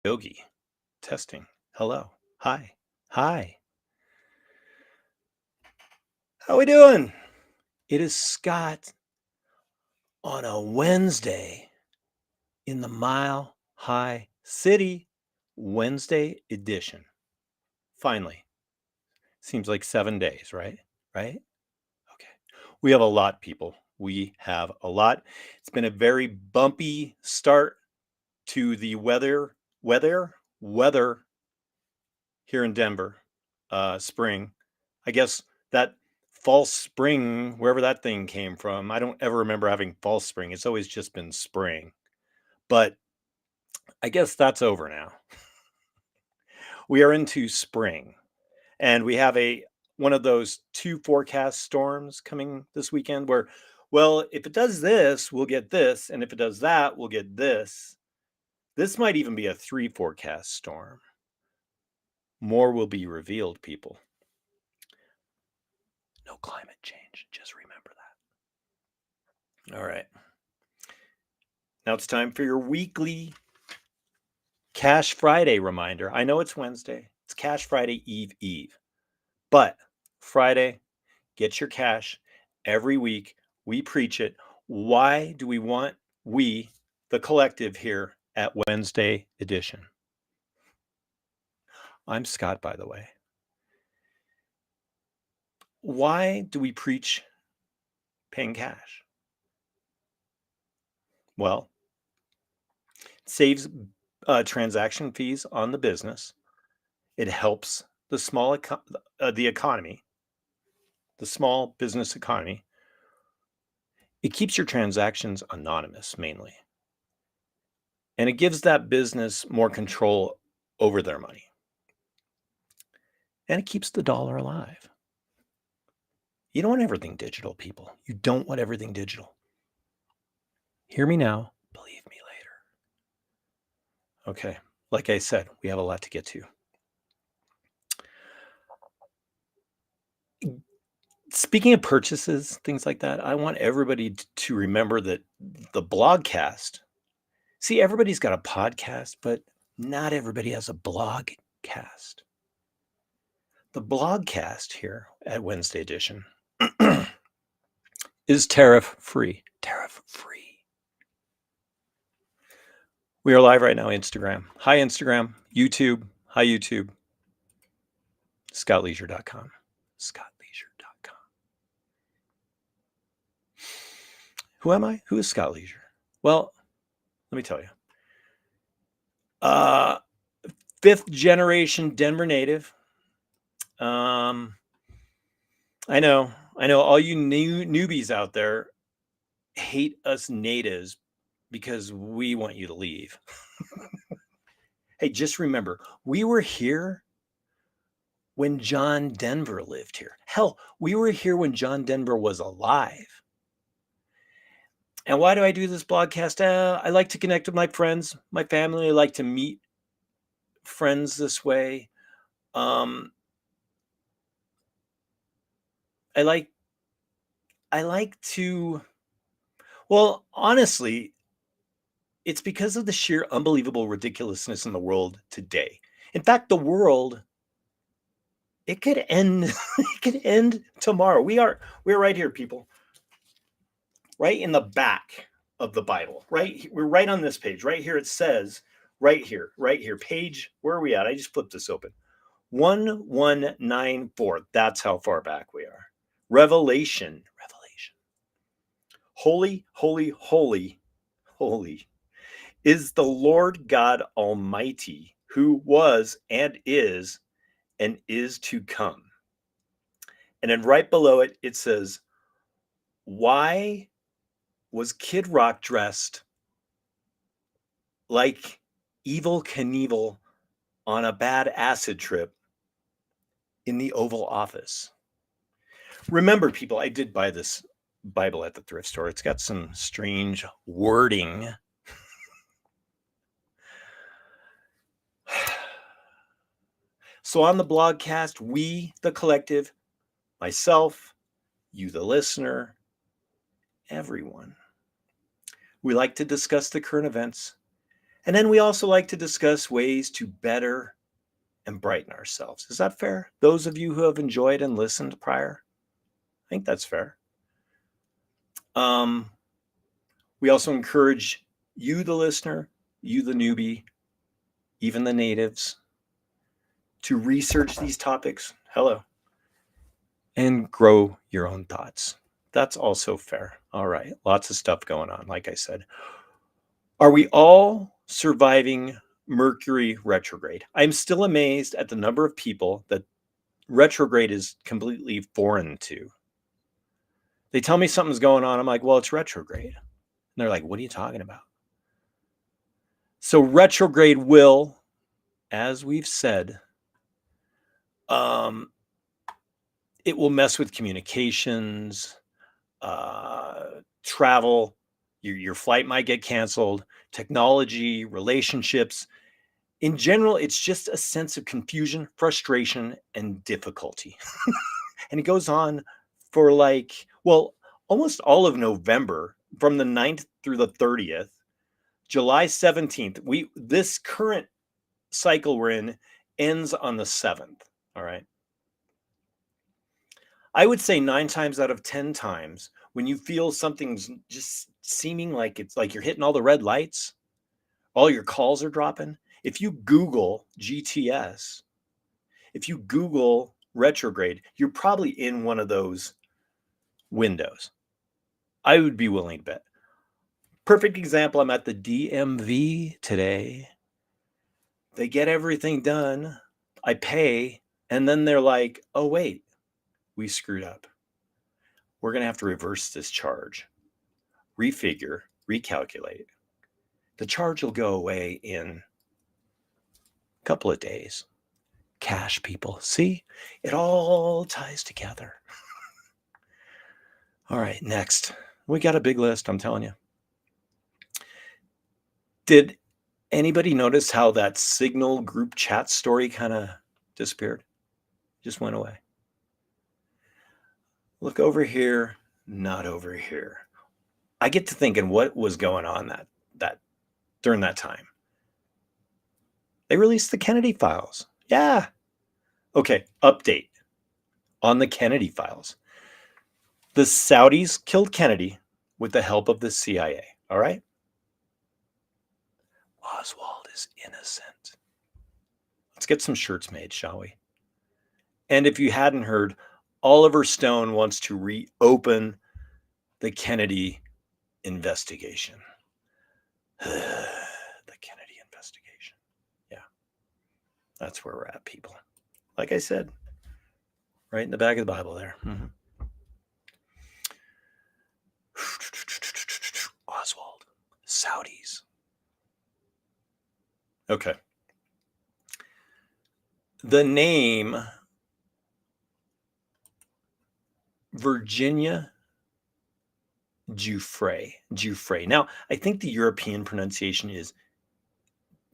Yogi. Testing. Hello. Hi. Hi. How we doing? It is Scott on a Wednesday in the Mile High City, Wednesday edition. Finally. Seems like 7 days, right? Right? Okay. We have a lot, people. We have a lot. It's been a very bumpy start to the weather here in Denver. Spring. I guess that false spring, wherever that thing came from, I don't ever remember having false spring. It's always just been spring. But I guess that's over now. We are into spring. And we have one of those 2 forecast storms coming this weekend where, well, if it does this, we'll get this, and if it does that, we'll get this. This might even be a 3 forecast storm. More will be revealed, people. No climate change. Just remember that. All right. Now it's time for your weekly Cash Friday reminder. I know it's Wednesday. It's Cash Friday Eve. But Friday, get your cash. Every week, we preach it. Why do we want the collective here at Wednesday edition? I'm Scott, by the way. Why do we preach paying cash? Well, it saves transaction fees on the business. It helps the economy, the small business economy. It keeps your transactions anonymous mainly. And it gives that business more control over their money. And it keeps the dollar alive. You don't want everything digital, people. You don't want everything digital. Hear me now, believe me later. Okay, like I said, we have a lot to get to. Speaking of purchases, things like that, I want everybody to remember that the blogcast, see, everybody's got a podcast, but not everybody has a blogcast. The blogcast here at Wednesday edition is tariff free. Tariff free. We are live right now, Instagram. Hi, Instagram. YouTube. Hi, YouTube. ScottLeisure.com. ScottLeisure.com. Who am I? Who is Scott Leisure? Well, let me tell you. 5th generation Denver native. I know all you newbies out there hate us natives because we want you to leave. Hey, just remember, we were here when John Denver lived here. Hell, we were here when John Denver was alive. And why do I do this blogcast? I like to connect with my friends, my family. I like to meet friends this way. I like to, well, honestly, it's because of the sheer unbelievable ridiculousness in the world today. In fact, the world, it could end, it could end tomorrow. We're right here, people. Right in the back of the Bible, right? We're right on this page. Right here, it says, right here, page, where are we at? I just flipped this open. 1194. That's how far back we are. Revelation. Holy, holy, holy, holy is the Lord God Almighty, who was and is to come. And then right below it, it says, why was Kid Rock dressed like Evel Knievel on a bad acid trip in the Oval Office? Remember, people, I did buy this Bible at the thrift store. It's got some strange wording. So on the blogcast, we, the collective, myself, you, the listener, everyone, we like to discuss the current events And then we also like to discuss ways to better and brighten ourselves. Is that fair? Those of you who have enjoyed and listened prior, I think that's fair. We also encourage you, the listener, you, the newbie, even the natives, to research these topics. Hello. And grow your own thoughts. That's also fair. All right. Lots of stuff going on, like I said. Are we all surviving Mercury retrograde? I'm still amazed at the number of people that retrograde is completely foreign to. They tell me something's going on. I'm like, well, it's retrograde. And they're like, what are you talking about? So retrograde will, as we've said, it will mess with communications, travel. Your flight might get canceled, technology, relationships. In general, it's just a sense of confusion, frustration, and difficulty. And it goes on for almost all of November, from the 9th through the 30th. July 17th, this current cycle we're in ends on the 7th. All right. I would say 9 times out of 10 times, when you feel something's just seeming like it's like you're hitting all the red lights, all your calls are dropping. If you Google GTS, if you Google retrograde, you're probably in one of those windows. I would be willing to bet. Perfect example, I'm at the DMV today. They get everything done. I pay, and then they're like, oh, wait, we screwed up. We're going to have to reverse this charge, refigure, recalculate. The charge will go away in a couple of days. Cash, people. See, it all ties together. All right, next. We got a big list, I'm telling you. Did anybody notice how that Signal group chat story kind of disappeared? Just went away. Look over here, not over here. I get to thinking what was going on that during that time. They released the Kennedy files. Yeah. Okay, update on the Kennedy files. The Saudis killed Kennedy with the help of the CIA. All right? Oswald is innocent. Let's get some shirts made, shall we? And if you hadn't heard, Oliver Stone wants to reopen the Kennedy investigation. The Kennedy investigation. Yeah. That's where we're at, people. Like I said, right in the back of the Bible there. Mm-hmm. Oswald. Saudis. Okay. The name Virginia Giuffre. Now, I think the European pronunciation is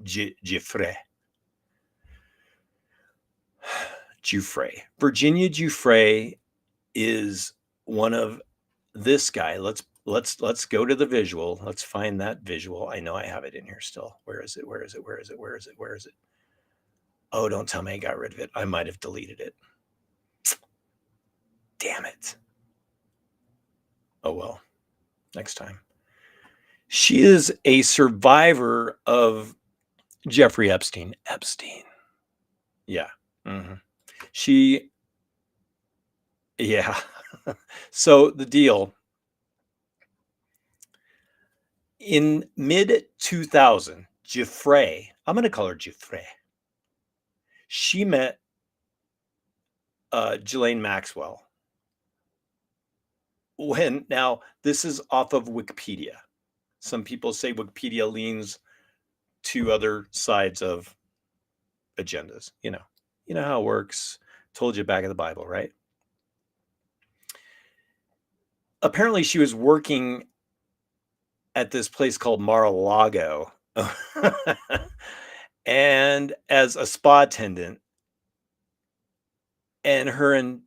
Giuffre. Giuffre. Virginia Giuffre is one of this guy. Let's go to the visual. Let's find that visual. I know I have it in here still. Where is it? Oh, don't tell me I got rid of it. I might have deleted it. Damn it. Oh, well, next time. She is a survivor of Jeffrey Epstein. Yeah. Mm-hmm. Yeah. So the deal, in mid 2000, Giuffre, I'm going to call her Giuffre. She met Ghislaine Maxwell. Now, this is off of Wikipedia. Some people say Wikipedia leans to other sides of agendas. You know how it works. Told you back of the Bible, right? Apparently, she was working at this place called Mar-a-Lago, and as a spa attendant, and her and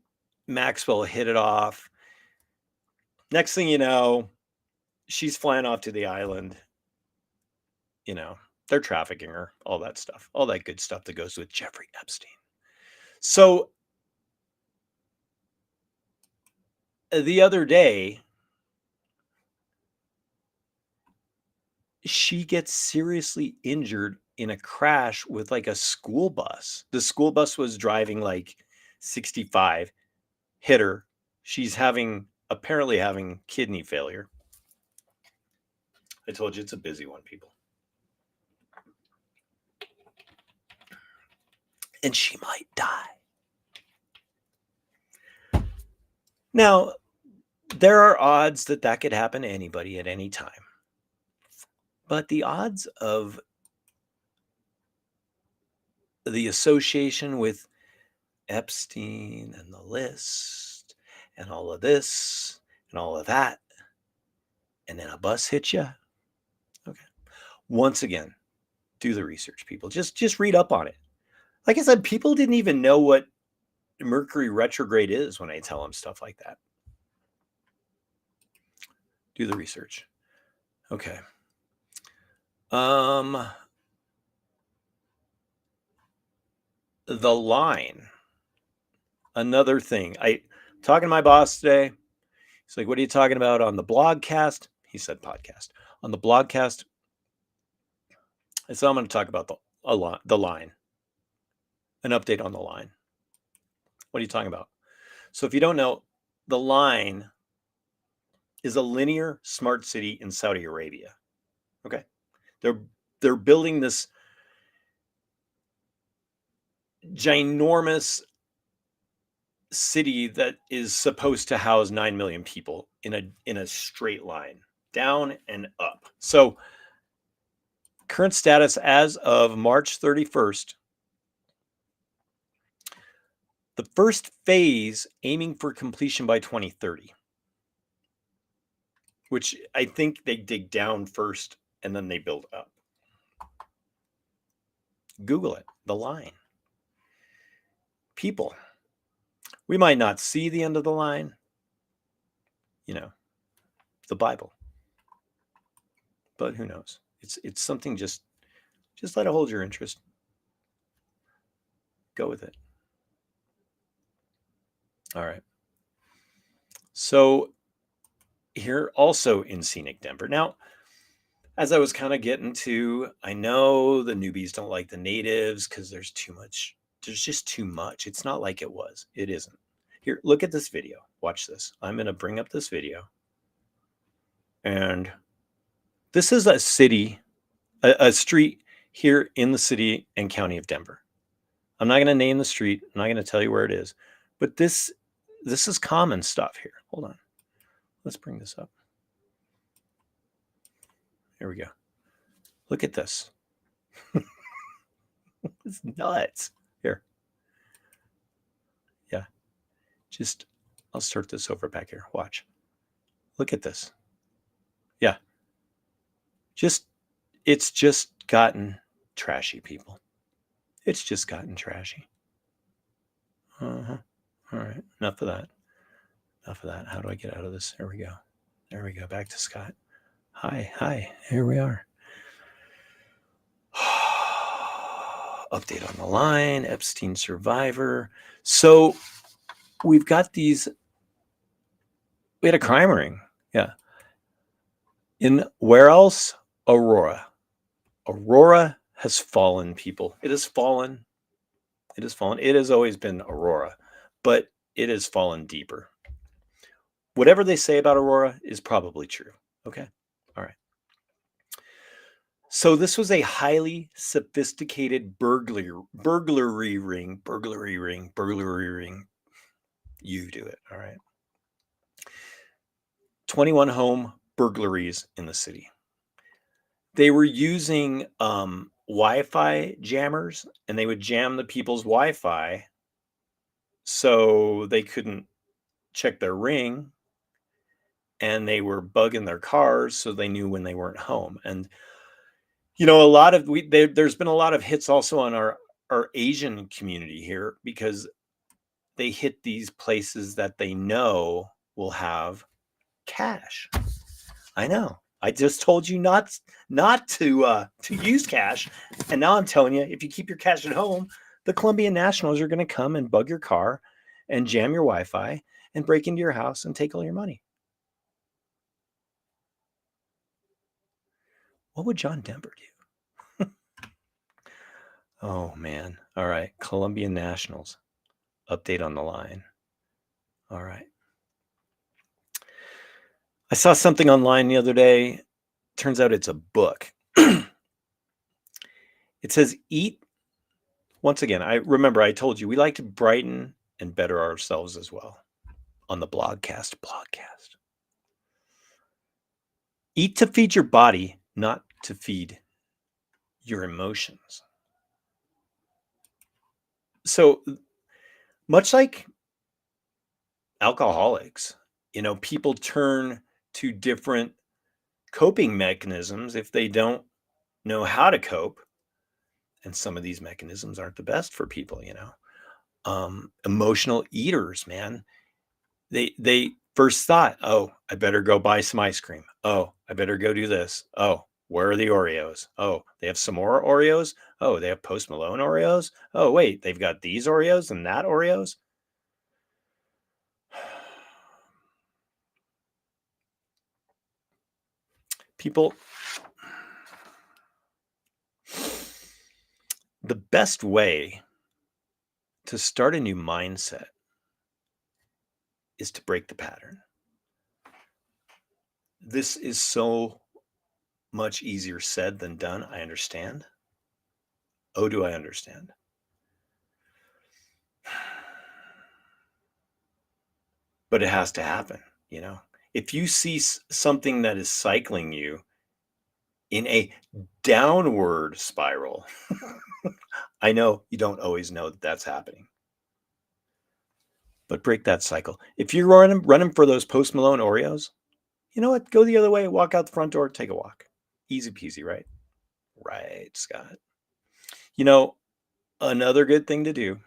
Maxwell hit it off. Next thing you know, she's flying off to the island, They're trafficking her, all that stuff, all that good stuff that goes with Jeffrey Epstein. So the other day, she gets seriously injured in a crash with like a school bus. The school bus was driving like 65, hit her. She's apparently having kidney failure. I told you it's a busy one, people. And she might die. Now, there are odds that could happen to anybody at any time. But the odds of the association with Epstein and the list and all of this and all of that, and then a bus hits you. Okay. Once again, do the research, people. Just read up on it. Like I said, people didn't even know what Mercury retrograde is when I tell them stuff like that. Do the research. Okay. The line. Another thing. Talking to my boss today. He's like, what are you talking about on the blogcast? He said podcast. On the blogcast. So I'm going to talk about the line. An update on the line. What are you talking about? So if you don't know, the line is a linear smart city in Saudi Arabia. Okay. They're building this ginormous city that is supposed to house 9 million people in a straight line, down and up. So current status as of March 31st, the first phase aiming for completion by 2030, which I think they dig down first and then they build up. Google it, the line. People, we might not see the end of the line, the Bible, but who knows? It's something, just let it hold your interest. Go with it. All right. So here also in scenic Denver. Now, as I was kind of getting to, I know the newbies don't like the natives because there's too much. There's just too much. It's not like it was. It isn't. Here, look at this video. Watch this. I'm going to bring up this video. And this is a city, a street here in the city and county of Denver. I'm not going to name the street. I'm not going to tell you where it is. But this is common stuff here. Hold on. Let's bring this up. Here we go. Look at this. It's nuts. Here. Yeah. I'll start this over back here. Watch. Look at this. Yeah. It's just gotten trashy, people. It's just gotten trashy. All right. Enough of that. How do I get out of this? There we go. Back to Scott. Hi. Here we are. Update on the line. Epstein survivor. So we've got these. We had a crime ring. Yeah. Where else? Aurora. Aurora has fallen, people. It has fallen. It has always been Aurora, but it has fallen deeper. Whatever they say about Aurora is probably true. Okay. All right. So this was a highly sophisticated burglary ring. You do it. All right. 21 home burglaries in the city. They were using Wi-Fi jammers, and they would jam the people's Wi-Fi so they couldn't check their ring, and they were bugging their cars so they knew when they weren't home. And there's been a lot of hits also on our Asian community here, because they hit these places that they know will have cash. I know. I just told you not to use cash, and now I'm telling you, if you keep your cash at home, the Colombian nationals are going to come and bug your car, and jam your Wi-Fi, and break into your house and take all your money. What would John Denver do? Oh man! All right, Colombian nationals. Update on the line. All right. I saw something online the other day. Turns out it's a book. It says eat. Once again, I told you we like to brighten and better ourselves as well on the blogcast. Eat to feed your body, not to feed your emotions. So much like alcoholics, people turn to different coping mechanisms if they don't know how to cope. And some of these mechanisms aren't the best for people, emotional eaters, man. They first thought, oh, I better go buy some ice cream. Oh, I better go do this. Oh, where are the Oreos? Oh, they have some more Oreos. Oh, they have Post Malone Oreos. Oh, wait, they've got these Oreos and that Oreos. People, the best way to start a new mindset is to break the pattern. This is so much easier said than done. I understand. Oh, do I understand? But it has to happen, If you see something that is cycling you in a downward spiral, I know you don't always know that that's happening. But break that cycle. If you're running for those Post Malone Oreos, you know what? Go the other way, walk out the front door, take a walk. Easy peasy, right? Right, Scott. Another good thing to do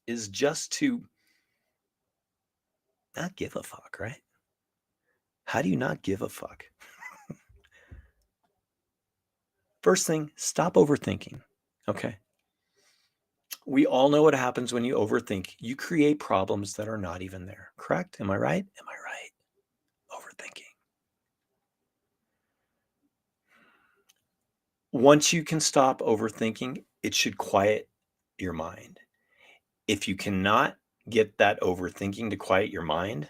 is just to not give a fuck, right? How do you not give a fuck? First thing, stop overthinking. Okay. We all know what happens when you overthink. You create problems that are not even there. Correct? Am I right? Am I right? Overthinking. Once you can stop overthinking, it should quiet your mind. If you cannot get that overthinking to quiet your mind,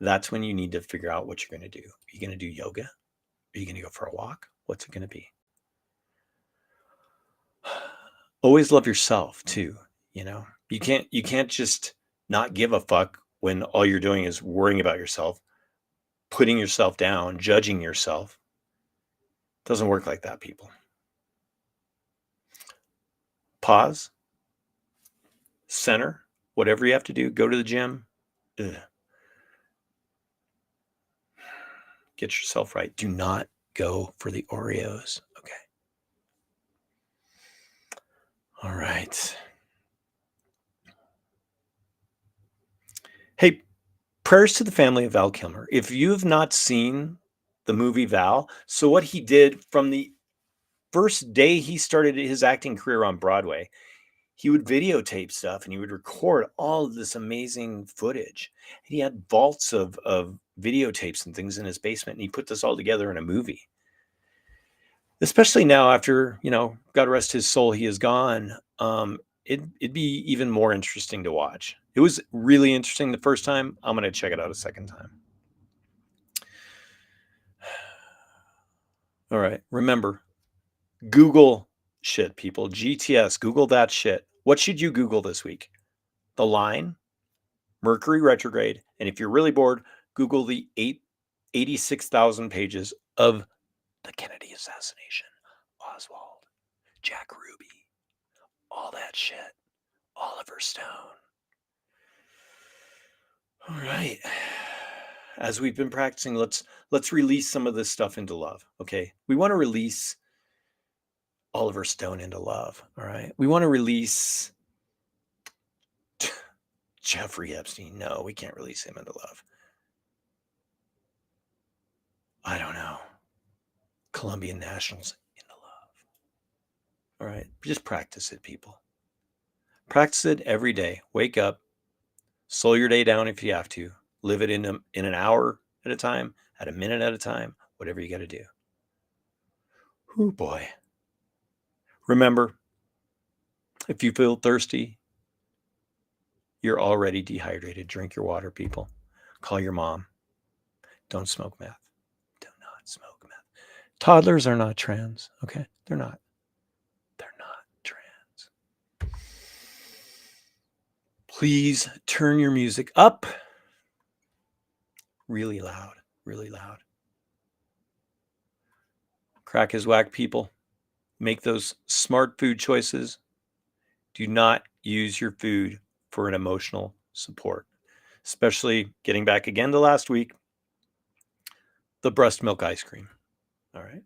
that's when you need to figure out what you're going to do. Are you going to do yoga? Are you going to go for a walk? What's it going to be? Always love yourself too. You can't just not give a fuck when all you're doing is worrying about yourself, putting yourself down, judging yourself. It doesn't work like that, people. Pause, center, whatever you have to do, go to the gym. Ugh. Get yourself right. Do not go for the Oreos. Okay. All right. Hey, prayers to the family of Val Kilmer. If you have not seen the movie Val, so what he did from the first day he started his acting career on Broadway, he would videotape stuff and he would record all of this amazing footage. He had vaults of videotapes and things in his basement, and he put this all together in a movie. Especially now after, God rest his soul, he is gone. It'd be even more interesting to watch. It was really interesting the first time. I'm going to check it out a second time. All right. Remember, Google shit, people. GTS, Google that shit. What should you Google this week? The Line, Mercury retrograde, and if you're really bored, Google the 86,000 pages of the Kennedy assassination, Oswald, Jack Ruby, all that shit, Oliver Stone. All right. As we've been practicing, let's release some of this stuff into love. Okay. We want to release Oliver Stone into love. All right. We want to release Jeffrey Epstein. No, we can't release him into love. I don't know, Colombian nationals into love. All right. Just practice it, people. Practice it every day. Wake up, slow your day down if you have to. Live it in an hour at a time, at a minute at a time, whatever you got to do. Oh boy. Remember, if you feel thirsty, you're already dehydrated. Drink your water, people. Call your mom. Don't smoke meth. Do not smoke meth. Toddlers are not trans, okay? They're not. They're not trans. Please turn your music up really loud, really loud. Crack is whack, people. Make those smart food choices. Do not use your food for an emotional support, especially getting back again to last week, the breast milk ice cream. All right.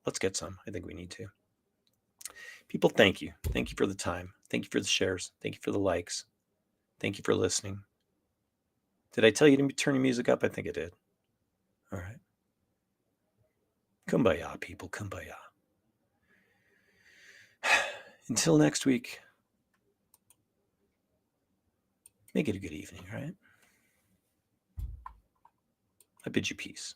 Let's get some. I think we need to. People, thank you. Thank you for the time. Thank you for the shares. Thank you for the likes. Thank you for listening. Did I tell you to turn your music up? I think I did. All right. Kumbaya, people. Kumbaya. Until next week, make it a good evening, all right? I bid you peace.